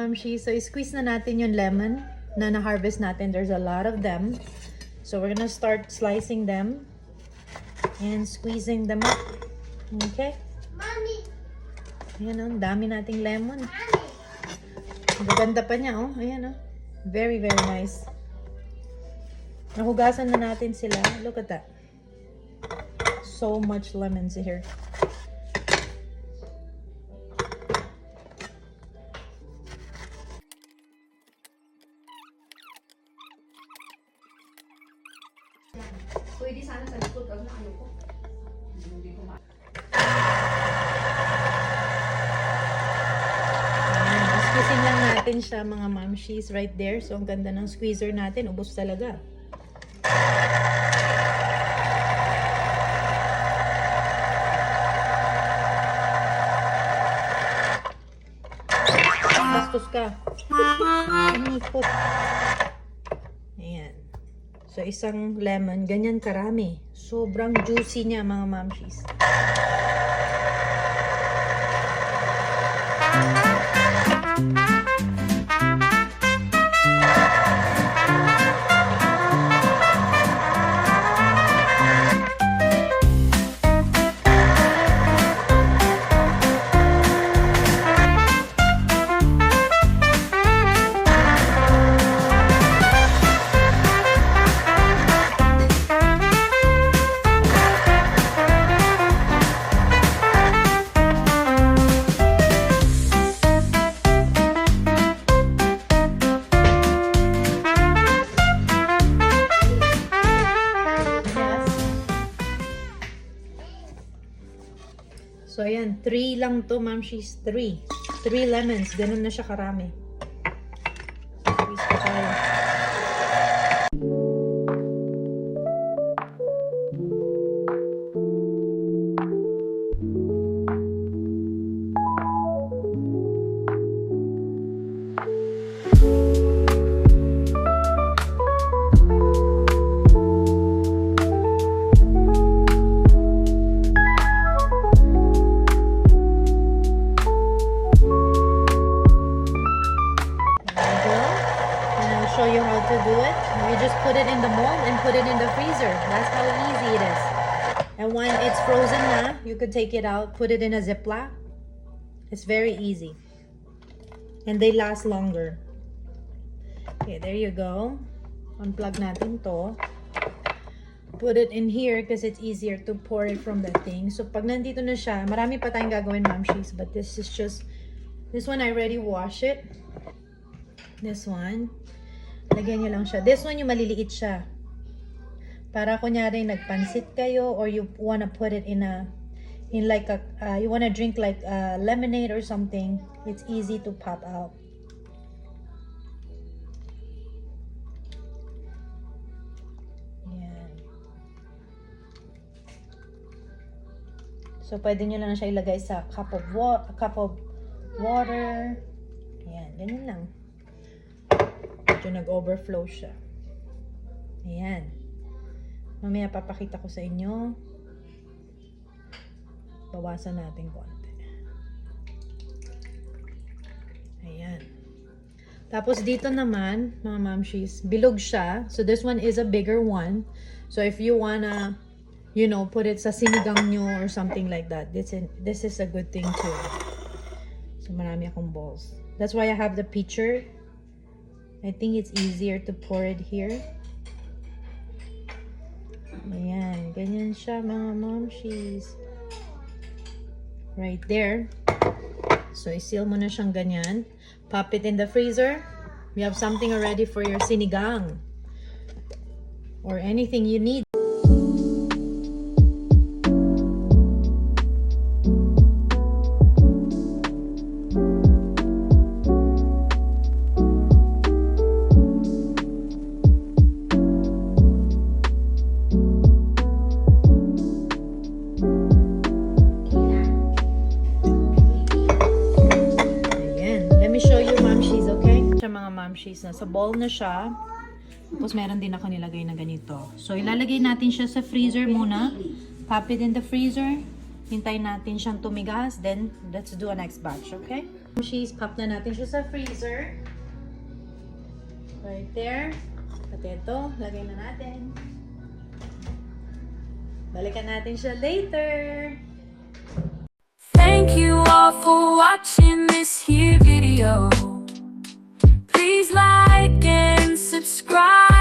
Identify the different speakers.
Speaker 1: mamshi. So, squeeze na natin yung lemon na na-harvest natin. There's a lot of them. So, we're gonna start slicing them and squeezing them up. Okay?
Speaker 2: Mommy.
Speaker 1: Ayan o, dami nating lemon. Ang ganda pa niya, oh. Ayan, oh. Very, very nice. Nahugasan na natin sila. Look at that. So much lemons here.
Speaker 3: Pwede sana sa likod, kasi ayoko. Hindi ko
Speaker 1: Squeezing lang natin siya mga mamshis right there. So, ang ganda ng squeezer natin. Ubos talaga. Bastos ka. Umikot. Ayan. So, isang lemon. Ganyan karami. Sobrang juicy niya mga mamshis. So, ayan. 3 lang to, ma'am. She's 3. 3 lemons. Ganun na siya karami. Squeeze pa tayo. Show you how to do it. You just put it in the mold and put it in the freezer. That's how easy it is. And when it's frozen na, you could take it out, put it in a Ziploc. It's very easy. And they last longer. Okay, there you go. Unplug natin to. Put it in here because it's easier to pour it from the thing. So pag nandito na siya, marami pa tayong gagawin, mamshis. But this is just, this one I already wash it. This one. Lagyan nyo lang siya. This one, yung maliliit siya. Para kunyari nagpansit kayo or you wanna put it in like a, you wanna drink like lemonade or something. It's easy to pop out. Yan. So, pwede nyo lang siya ilagay sa cup of water. Yan, ganyan lang. Nag-overflow siya. Ayan. Mamaya papakita ko sa inyo. Bawasan natin konti. Ayan. Tapos dito naman, mga mamshis, bilog siya. So this one is a bigger one. So if you wanna, you know, put it sa sinigang nyo or something like that, this is a good thing too. So marami akong balls. That's why I have the pitcher. I think it's easier to pour it here. Ayan. Ganyan siya, mga mamshis. Right there. So, i-seal mo na siyang ganyan. Pop it in the freezer. You have something already for your sinigang. Or anything you need. Mamshis na. Sa bowl na siya. Tapos meron din ako nilagay na ganito. So ilalagay natin siya sa freezer muna. Pop it in the freezer. Hintayin natin siyang tumigas. Then let's do a next batch, okay? Cheese, pop na natin siya sa freezer. Right there. At ito, lagay na natin. Balikan natin siya later.
Speaker 2: Thank you all for watching this here video. Please like and subscribe.